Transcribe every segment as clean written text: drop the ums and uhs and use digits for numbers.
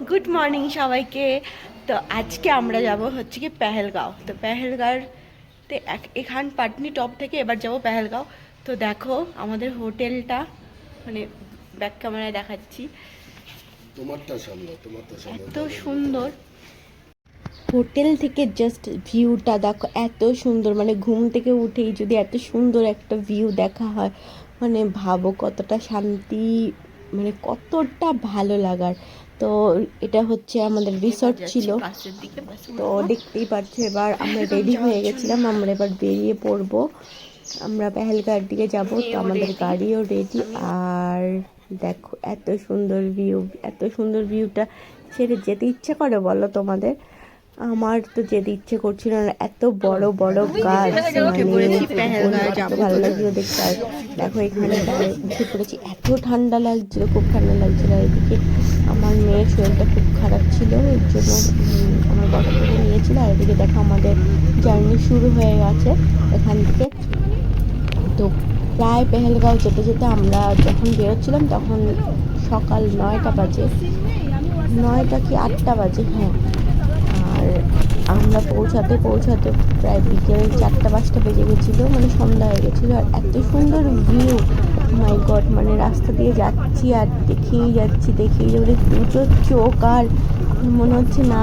Good morning সবাইকে। তো আজকে আমরা যাব হচ্ছে কি পেহেলগাঁও। তো পেহেলগাঁওতে এখান পাটনি টপ থেকে এবার যাব পেহেলগাঁও। তো দেখো আমাদের হোটেলটা, মানে ব্যাক ক্যামেরায় দেখাচ্ছি, এত সুন্দর। হোটেল থেকে জাস্ট ভিউটা দেখো, এত সুন্দর, মানে ঘুম থেকে উঠেই যদি এত সুন্দর একটা ভিউ দেখা হয়, মানে ভাবো কতটা শান্তি, মানে কতটা ভালো লাগার। তো এটা হচ্ছে আমাদের রিসর্ট ছিল। তো দেখতেই পাচ্ছ এবার আমরা রেডি হয়ে গেছিলাম, আমরা এবার বেরিয়ে পড়বো, আমরা পেহেলগাঁওর দিকে যাব। তো আমাদের গাড়িও রেডি। আর দেখো এত সুন্দর ভিউ, এত সুন্দর ভিউটা ছেড়ে যেতে ইচ্ছে করে বলো তোমাদের? আমার তো যেতে ইচ্ছে করছিল না, এত বড় বড় গাছ, মানে এত ভালো লাগছিল দেখতে। আর দেখো এখানে উঠে পড়েছি, এত ঠান্ডা লাগছিল, খুব ঠান্ডা লাগছিল। আর এদিকে আমার মেয়ের শরীরটা খুব খারাপ ছিল, এর জন্য আমার বাবাকে নিয়েছিল। আর এদিকে দেখো আমাদের জার্নি শুরু হয়ে গেছে এখান থেকে। তো প্রায় পেহেলগাঁও যেতে যেতে আমরা যখন বেরোচ্ছিলাম তখন সকাল 9টা বাজে, 9টা কি 8টা বাজে, হ্যাঁ। আর আমরা পৌঁছাতে পৌঁছাতে প্রায় বিকেল 4টা 5টা বেজে গেছিলো, মানে সন্ধ্যা হয়ে গেছিলো। আর এত সুন্দর ভিউ, মাই গড, মানে রাস্তা দিয়ে যাচ্ছি আর দেখেই যাচ্ছি, দেখেই যাচ্ছি, দুটো চোখ আর মনে হচ্ছে না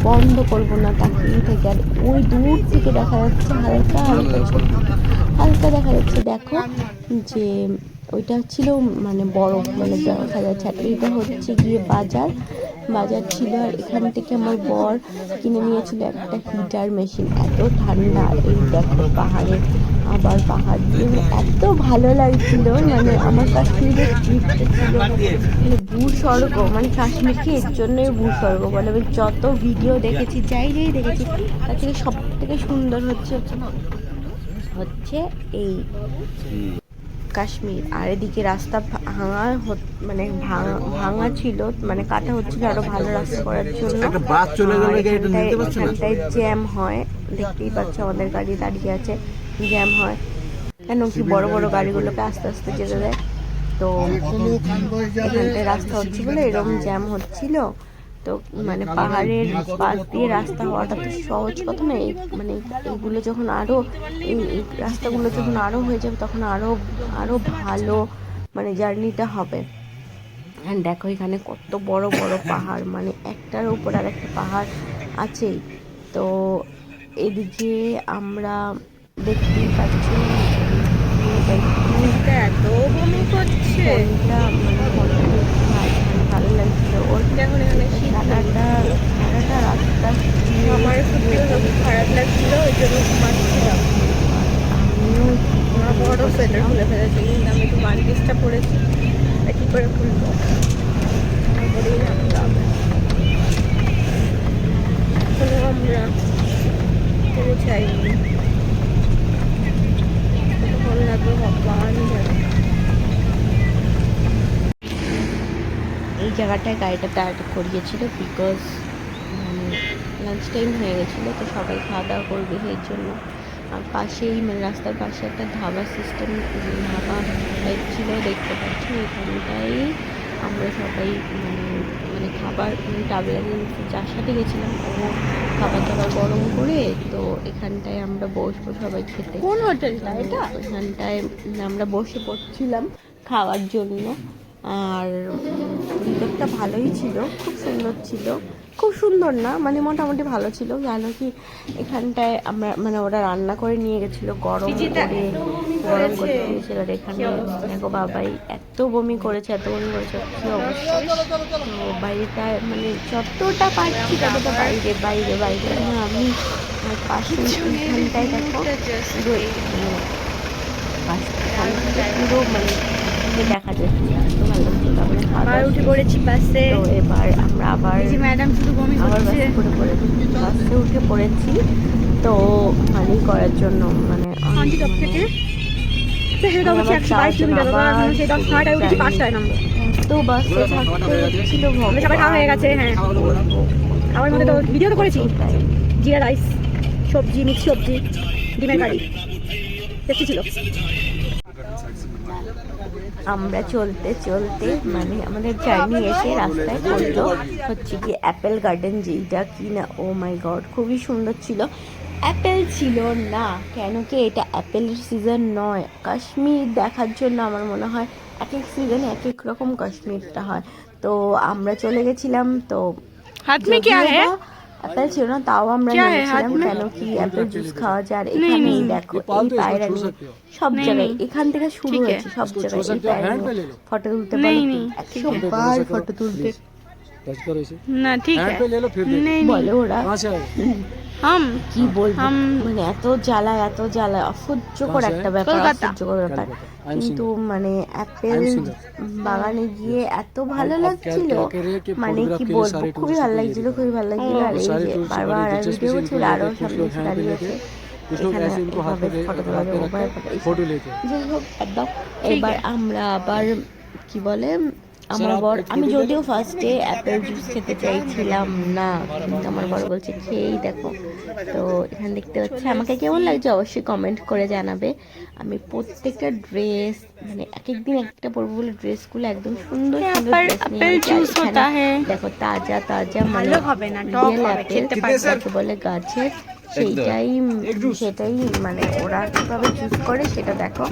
বন্ধ করবো না, তাকিয়েই থেকে। আর ওই দূর থেকে দেখা যাচ্ছে হালকা হালকা হালকা দেখা যাচ্ছে, দেখো যে ওইটা ছিল মানে বড়, মানে দেখা যাচ্ছে। আর এইটা হচ্ছে গিয়ে বাজার বাজার ছিল। আর এখান থেকে আমার বর কিনে নিয়েছিল একটা হিটার মেশিন। এত ঠান্ডা, এই দেখো পাহাড়ে, আবার পাহাড় দিয়ে এত ভালো লাগছিল। মানে আমার কাশ্মীরের ট্রিপটা ছিল মানে ভূস্বর্গ, মানে কাশ্মীরকে এর জন্যই ভূস্বর্গ বলে। আমি যত ভিডিও দেখেছি, যাই দেখেছি, তার থেকে সব থেকে সুন্দর হচ্ছে এই কাশ্মীর। আর এদিকে রাস্তা ভাঙা, মানে ভাঙা ছিল, মানে কাটা হচ্ছিল আরো ভালো রাস্তা করার জন্য। এখানটায় জ্যাম হয়, দেখতেই পাচ্ছ আমাদের গাড়ি দাঁড়িয়ে আছে, জ্যাম হয় কেন কি বড় বড় গাড়িগুলোকে আস্তে আস্তে যেতে দেয়। তো এখানটায় রাস্তা হচ্ছে বলে এরকম জ্যাম হচ্ছিল। তো মানে পাহাড়ের পাশ দিয়ে রাস্তা হওয়াটা তো সহজ কথা না। মানে এইগুলো যখন আরো এই রাস্তাগুলো যখন আরো হয়ে যাবে তখন আরো আরো ভালো মানে জার্নিটা হবে। হ্যাঁ দেখো এখানে কত বড় বড় পাহাড়, মানে একটার উপর আর একটা পাহাড় আছেই। তো এদিকে আমরা দেখতেই পাচ্ছি এত বমি করছে, মানে ভালো লাগছিল ওর। সারাটা রাস্তা আমার খুব খারাপ লাগছিল, ওই জন্য ঘুমাচ্ছিলাম। আমিও বড় সোয়েটার খুলে ফেলেছি, কিন্তু আমি একটু ওয়ান পিসটা পরেছি, কী করে খুলবো, তারপরেই নামলাম। এখনো আমরা পৌঁছাইনি, কতক্ষণ লাগবে ভগবান জানে। এই জায়গাটায় গাড়িটা দাঁড় করিয়েছিল বিকজ মানে লাঞ্চ টাইম হয়ে গেছিলো, তো সবাই খাওয়া দাওয়া করবে সেই জন্য। আর পাশেই মানে রাস্তার পাশে একটা ধাবা সিস্টেম, ধাবা টাইপ ছিল, দেখতে পাচ্ছি। এখানটাই আমরা সবাই মানে খাবার, মানে ট্রাভেল এজেন্সি যার সাথে গেছিলাম ও খাবার দাবার গরম করে, তো এখানটায় আমরা বসবো সবাই খেতে। কোন হোটেলটা এটা? এখানটায় আমরা বসে পড়ছিলাম খাওয়ার জন্য। আর ভিতরটা ভালোই ছিল, খুব সুন্দর ছিল, খুব সুন্দর না মানে মোটামুটি ভালো ছিল। জানো কি এখানটায় আমরা মানে ওরা রান্না করে নিয়ে গেছিলো, গরম করে দিয়েছিল। আর এখানে দেখো বাবাই এত বমি করেছে, কি অবস্থা। তো বাইরেটা মানে যতটা পারছি ততটা বাইরে বাইরে বাইরে আমি পাশে এখানটায় দেখো পুরো মানে দেখা যাচ্ছে, এত ভালো লাগছে। তারপরে আবার উঠে পড়েছি বাসে। তো এবার আমরা আবার ম্যাডাম শুধু বমি করছে, বাসে উঠে পড়েছি। তো মানি করার জন্য মানে তো বাসে থাকতে হচ্ছিল, হয়ে গেছে। হ্যাঁ আমার মধ্যে তো ভিডিও তো করেছি, জিরা রাইস, সবজি, মিক্স সবজি, ডিমের কারি, টেস্টি ছিল। আমরা চলতে চলতে মানে আমাদের জার্নি এসে রাস্তায় পড়লো হচ্ছে কি অ্যাপেল গার্ডেন, যেটা কি না ও মাই গড খুবই সুন্দর ছিল। অ্যাপেল ছিল না, কেন কি এটা অ্যাপেলের সিজন নয়। কাশ্মীর দেখার জন্য আমার মনে হয় এক এক সিজনে এক এক রকম কাশ্মীরটা হয়। তো আমরা চলে গেছিলাম, তো অ্যাপেল ছিল না তাও আমরা নিয়েছিলাম, কেন কি অ্যাপেল জুস খাওয়া যায়। আর এখানেই দেখো এই পায়রা নিয়ে সব জায়গায়, এখান থেকে শুরু হয়েছে সব জায়গায় এই পায়রা নিয়ে ফটো তুলতে বলে 100 বার ফটো তুলতে না, ঠিক বলে ওরা। কি বলবো মানে এত জ্বালা এত জ্বালা, অসহ্যকর একটা ব্যাপার, অসহ্যকর ব্যাপার। কিন্তু মানে অ্যাপেল বাগানে গিয়ে এত ভালো লাগছিল, মানে কি বলবো খুবই ভালো লাগছিল, খুবই ভালো লাগছিল। আর এই যে বারবার ভিডিও ছিল, আরো সামনে এসে দাঁড়িয়েছে এখানে এভাবে ফটো তোলা যাই হোক একদম। এবার আমরা আবার কি বলে আমার বর, আমি যদিও ফার্স্টে অ্যাপেল জুস খেতে চাইছিলাম না, কিন্তু আমার বর বলছে খেয়েই দেখো। তো এখানে দেখতে পাচ্ছি, আমাকে কেমন লাগছে অবশ্যই কমেন্ট করে জানাবে। আমি প্রত্যেকটা ড্রেস মানে এক এক দিন একটা পরবো বলে ড্রেসগুলো একদম সুন্দর সুন্দর ড্রেস নিয়ে দেখো, তাজা তাজা মানে রিয়েল অ্যাপেল বলে গাছের, সেটাই মানে ওরা কিভাবে জুস করে সেটা দেখো।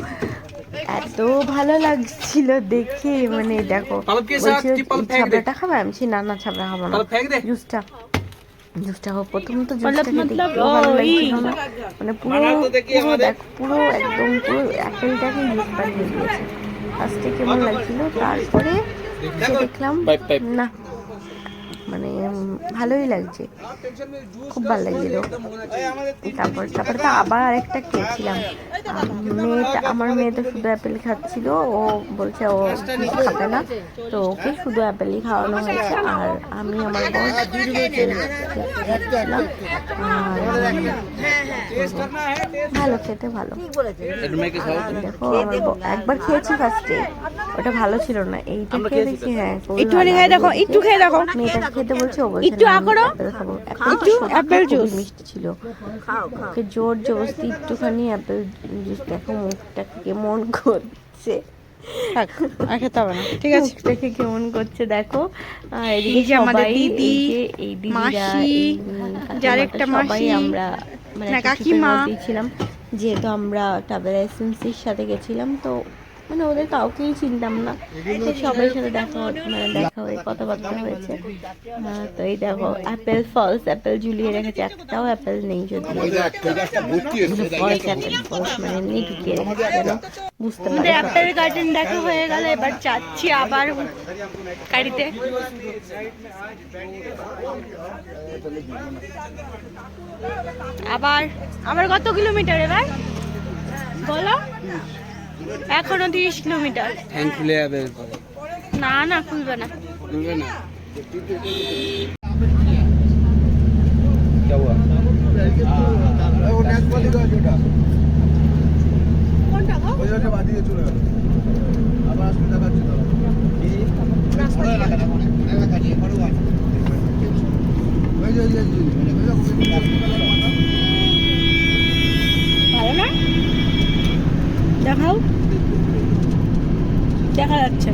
এত ভালো লাগছিল দেখে, মানে দেখো ছাবড়াটা খাবে, আমি না না ছাবড়া খাবো না, জুসটা হোক। প্রথম তো জুসটাকে দেখতে ভালো লাগছিল না, মানে পুরো পুরো দেখো পুরো একদম পুরো অ্যাপেলটাকে জুস বানিয়ে দিয়েছে। ফার্স্টে কেমন লাগছিল, তারপরে দেখলাম না মানে ভালোই লাগছে, খুব ভালো লাগছিল। তারপরে তো আবার আরেকটা খেয়েছিলাম। আমার মেয়ে তো শুধু অ্যাপেল খাচ্ছিল, ও বলছে ও খাবে না, তো ওকে শুধু অ্যাপেলই খাওয়ানো হয়েছে। আর আমি আমার বর খাচ্ছিলাম, ভালো খেতে ভালো। দেখো আমার একবার খেয়েছি ফার্স্টে, ওটা ভালো ছিল না, এইটা খেয়ে দেখছি হ্যাঁ একটু খেয়ে দেখো। মেয়েটা খেতে বলছে, ও বলছে একটু খাবো, অ্যাপেল জুস মিষ্টি ছিল, ওকে জোর জবরদস্তি একটুখানি অ্যাপেল জুস। দেখো মুখটা কেমন করছে, খেতে হবে না ঠিক আছে, মুখটাকে কেমন করছে দেখো। এদিকে আমাদের দিদি মাসি যার একটা মাসি আমরা মানে কাকিমা ছিলাম, যেহেতু আমরা ট্রাভেল এজেন্সির সাথে গেছিলাম, তো মানে ওদের কাউকেই চিনতাম না, তো সবাই সাথে দেখা হয়ে কথাবার্তা হয়েছে। তো এই দেখো অ্যাপেল ফলস, অ্যাপেল ঝুলিয়ে রেখেছে, একটাও অ্যাপেল নেই, যদি মানে এমনি ঢুকিয়ে রেখেছে যেন বুঝতে পারি। অ্যাপেল গার্ডেন দেখা হয়ে গেল, এবার যাচ্ছি আবার গাড়িতে। আবার কত কিলোমিটার এবার বলো? এখনো 30 কিলোমিটার। খুলে যাবে? না না খুলবে না। ভালো না দেখাও, দেখা যাচ্ছে।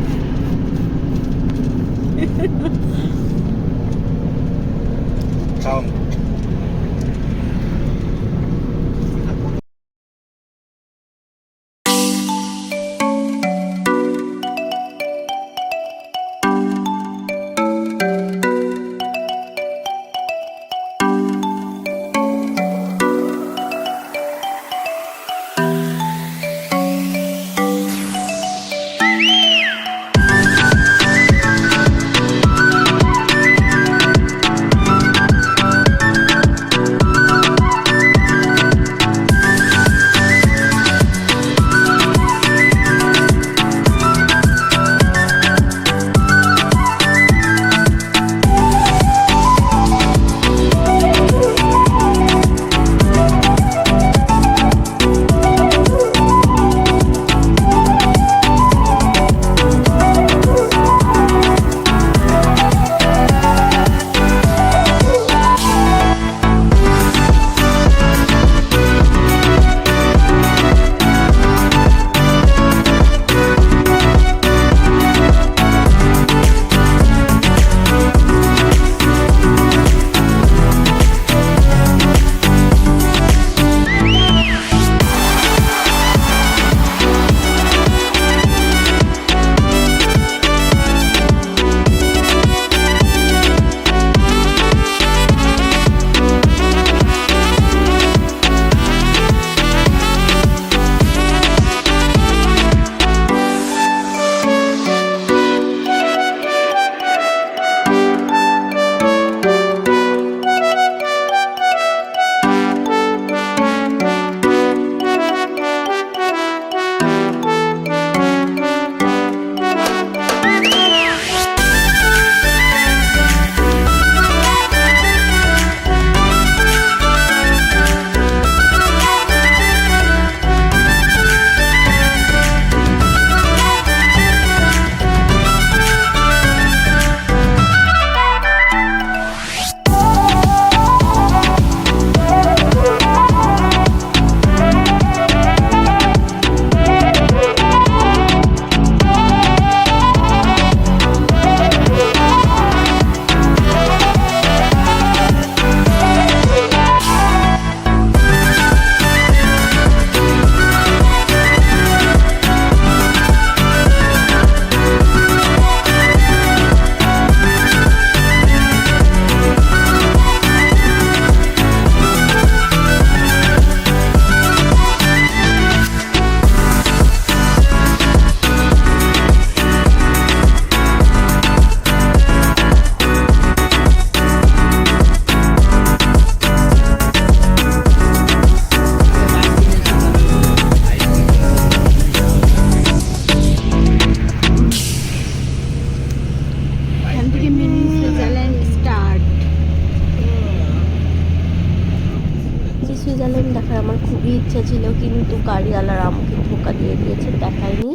খুবই ইচ্ছা ছিল, কিন্তু গাড়িওয়ালারা আমাকে ধোকা দিয়ে দিয়েছে, দেখায়নি।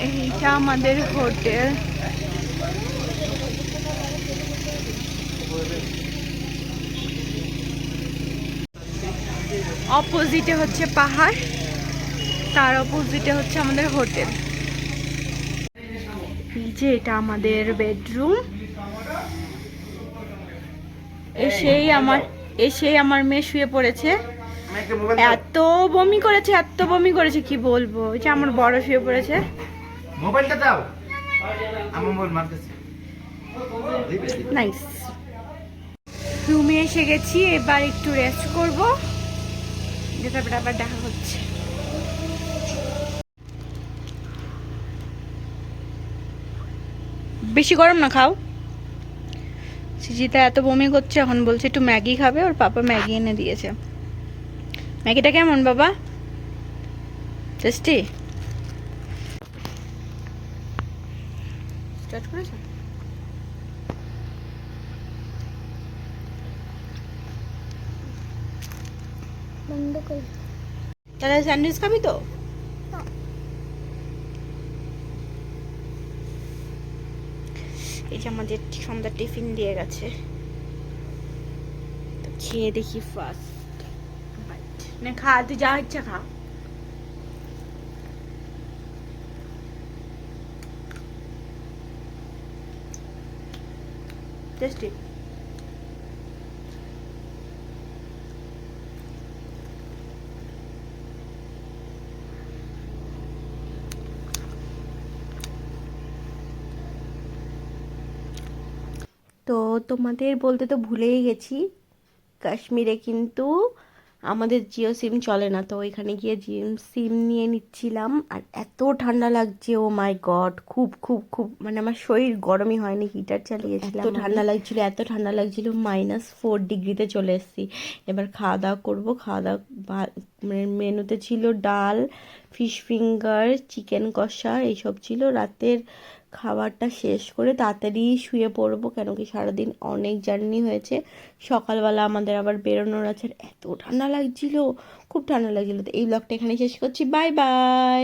এইটা আমাদের হোটেল। অপোজিটে হচ্ছে পাহাড়, তার অপোজিটে হচ্ছে আমাদের হোটেল। এই যে এটা আমাদের বেডরুম। এসেই আমার মেয়ে শুয়ে পড়েছে। এত বমি করেছে, এত বমি করেছে কি বলবো। এই যে আমার বড় শুয়ে পড়েছে। মোবাইলটা দাও, আমার মোবাইল মারতেছে। নাইস। রুমে এসে গেছি, এবার একটু রেস্ট করব, তারপরে আবার দেখা হচ্ছে। বেশি গরম না খাও। সিজিতা এত বমি করছে, এখন বলছে একটু ম্যাগি খাবে, ওর পাপা ম্যাগি এনে দিয়েছে। ম্যাগিটা কেমন বাবা? টেস্টি? স্টার্ট করেছো? তাহলে স্যান্ডউইচ খাবি তো? এই যে আমাদের সন্ধ্যার টিফিন দিয়ে গেছে, তো খেয়ে দেখি ফার্স্ট। না খা, তুই যা ইচ্ছা খা। টেস্টি। তো তোমাদের বলতে তো ভুলেই গেছি, কাশ্মীরে কিন্তু আমাদের জিও সিম চলে না, তো ওইখানে গিয়ে জিও সিম নিয়ে নিচ্ছিলাম। আর এত ঠান্ডা লাগছে, ও মাই গড, খুব খুব খুব মানে আমার শরীর গরমই হয়নি, হিটার চালিয়েছিলাম। এত ঠান্ডা লাগছিল, এত ঠান্ডা লাগছিল, -4 ডিগ্রিতে চলে এসেছি। এবার খাওয়া দাওয়া করবো। খাওয়া দাওয়া মানে মেনুতে ছিল ডাল, ফিশ ফিঙ্গার, চিকেন কষা, এইসব ছিল। রাতের খাবারটা শেষ করে তাড়াতাড়ি শুয়ে পড়বো, কেন কি সারাদিন অনেক জার্নি হয়েছে। সকালবেলা আমাদের আবার বেরোনোর আছে। আর এত ঠান্ডা লাগছিল, খুব ঠান্ডা লাগছিল। তো এই ব্লগটা এখানে শেষ করছি, বাই বাই।